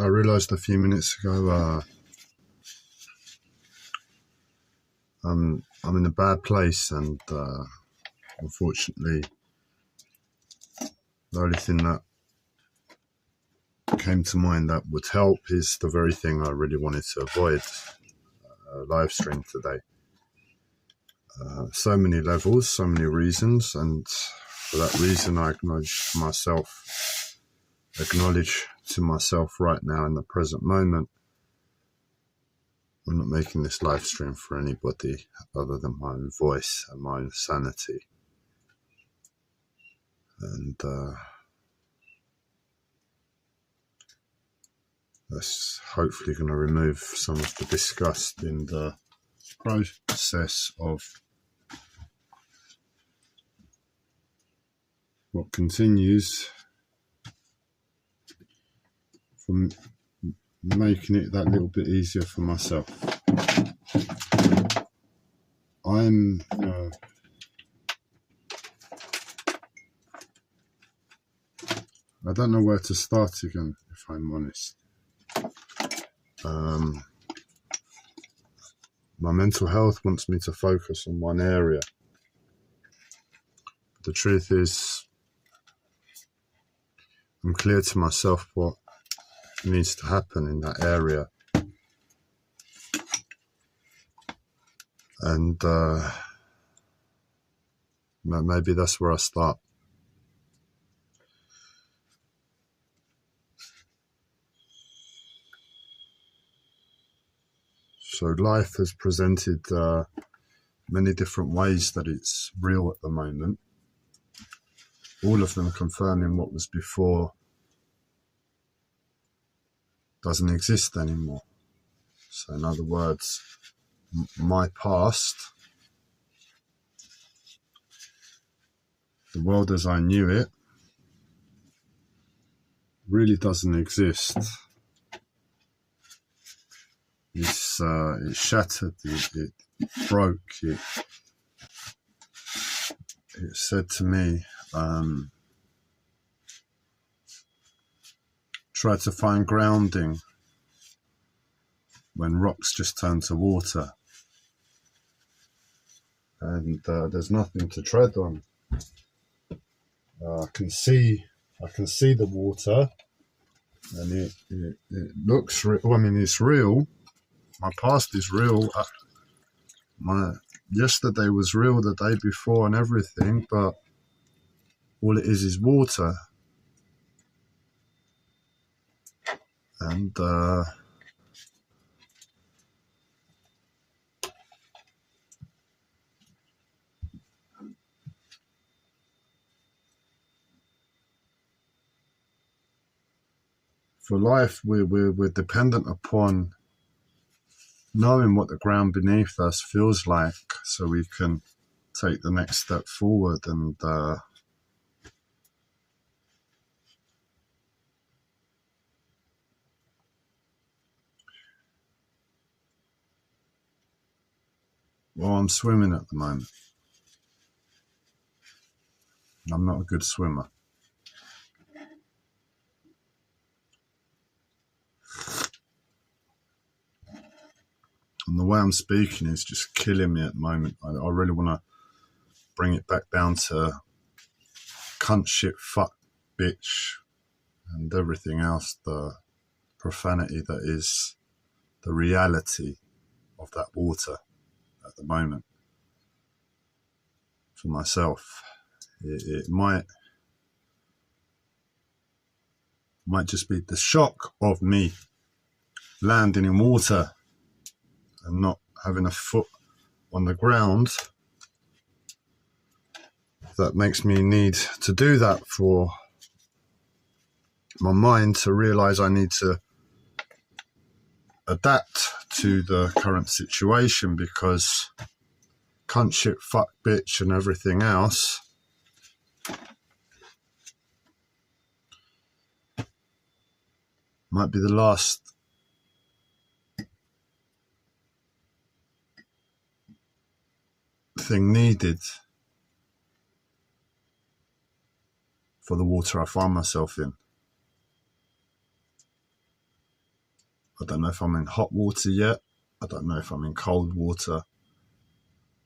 I realised a few minutes ago I'm in a bad place, and unfortunately the only thing that came to mind that would help is the very thing I really wanted to avoid, a live stream today. So many levels, so many reasons, and for that reason I acknowledge to myself right now in the present moment, I'm not making this live stream for anybody other than my own voice and my own sanity. And that's hopefully going to remove some of the disgust in the process of what continues from making it that little bit easier for myself. I don't know where to start again, if I'm honest. My mental health wants me to focus on one area. The truth is, I'm clear to myself what needs to happen in that area. And maybe that's where I start. So life has presented many different ways that it's real at the moment. All of them confirming what was before doesn't exist anymore. So in other words, my past, the world as I knew it, really doesn't exist. It shattered, it broke, it said to me, try to find grounding when rocks just turn to water, and there's nothing to tread on. I can see the water, and it looks real. I mean, it's real. My past is real. My yesterday was real, the day before and everything, but all it is water. And for life, we're dependent upon knowing what the ground beneath us feels like, so we can take the next step forward. And well, I'm swimming at the moment. I'm not a good swimmer. And the way I'm speaking is just killing me at the moment. I really want to bring it back down to cunt, shit, fuck, bitch, and everything else, the profanity that is the reality of that water at the moment. For myself, it might just be the shock of me landing in water and not having a foot on the ground that makes me need to do that, for my mind to realize I need to adapt to the current situation, because cunt, shit, fuck, bitch and everything else might be the last thing needed for the water I find myself in. I don't know if I'm in hot water yet. I don't know if I'm in cold water.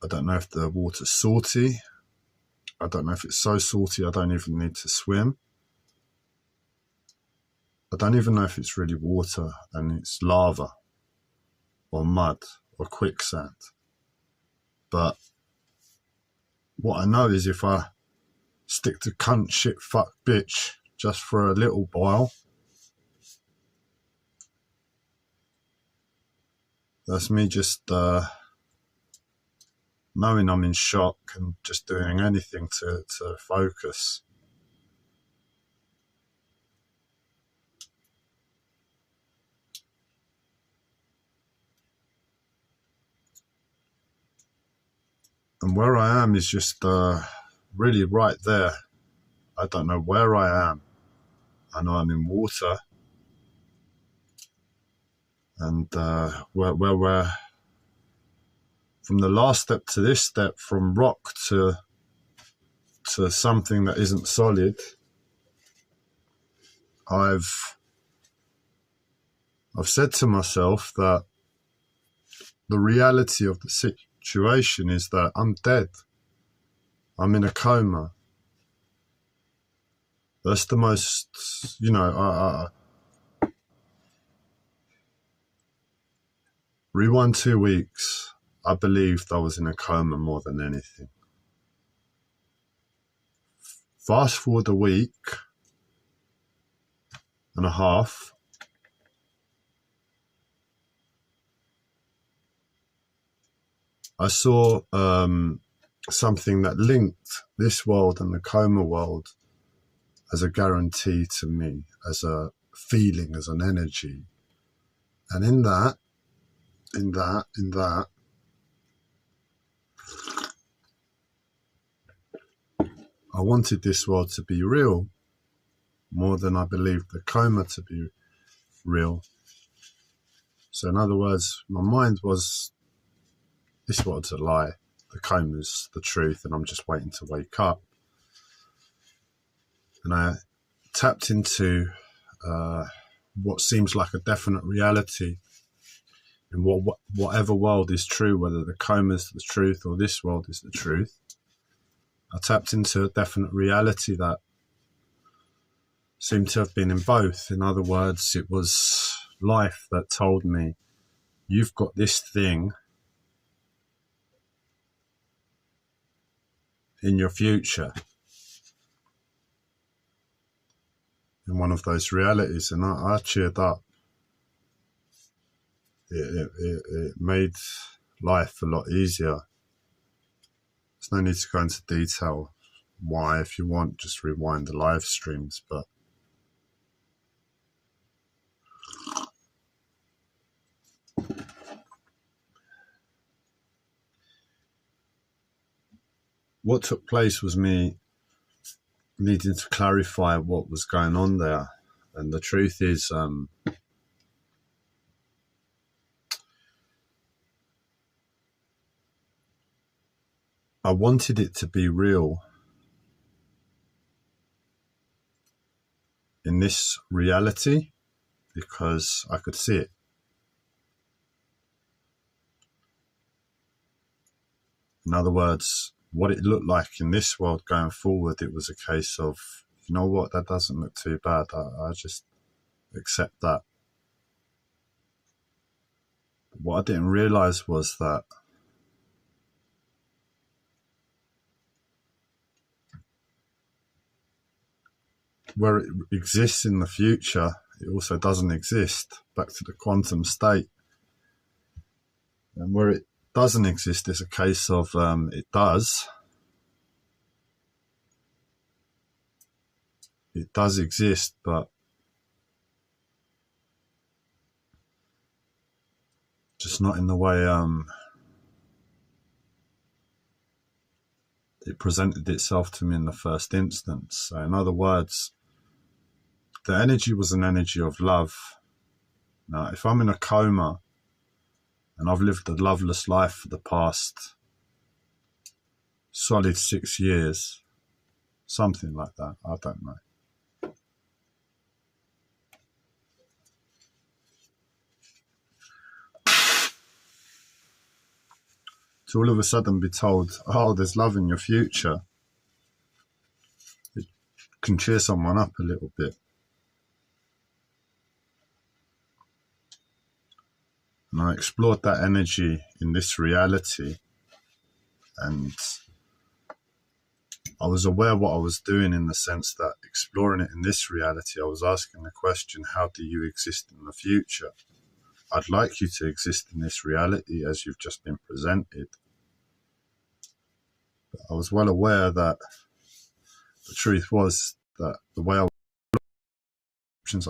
I don't know if the water's salty. I don't know if it's so salty I don't even need to swim. I don't even know if it's really water and it's lava or mud or quicksand. But what I know is if I stick to cunt, shit, fuck, bitch just for a little while, that's me just knowing I'm in shock and just doing anything to focus. And where I am is just really right there. I don't know where I am. I know I'm in water. And where we're from the last step to this step, from rock to something that isn't solid, I've said to myself that the reality of the situation is that I'm dead. I'm in a coma. That's the most, rewind 2 weeks, I believed I was in a coma more than anything. Fast forward a week and a half, I saw something that linked this world and the coma world as a guarantee to me, as a feeling, as an energy. And in that, I wanted this world to be real more than I believed the coma to be real. So in other words, my mind was, this world's a lie. The coma's the truth and I'm just waiting to wake up. And I tapped into what seems like a definite reality in whatever world is true, whether the coma's the truth or this world is the truth. I tapped into a definite reality that seemed to have been in both. In other words, it was life that told me, you've got this thing in your future, in one of those realities. And I cheered up. It made life a lot easier. There's no need to go into detail why. If you want, just rewind the live streams. But what took place was me needing to clarify what was going on there. And the truth is, I wanted it to be real in this reality because I could see it. In other words, what it looked like in this world going forward, it was a case of, you know what, that doesn't look too bad. I just accept that. What I didn't realize was that where it exists in the future, it also doesn't exist. Back to the quantum state. And where it doesn't exist is a case of it does. It does exist, but just not in the way it presented itself to me in the first instance. So in other words, the energy was an energy of love. Now, if I'm in a coma and I've lived a loveless life for the past solid 6 years, something like that, I don't know. to all of a sudden be told, oh, there's love in your future, it can cheer someone up a little bit. And I explored that energy in this reality, and I was aware what I was doing, in the sense that exploring it in this reality, I was asking the question, how do you exist in the future? I'd like you to exist in this reality as you've just been presented. But I was well aware that the truth was that the way I options I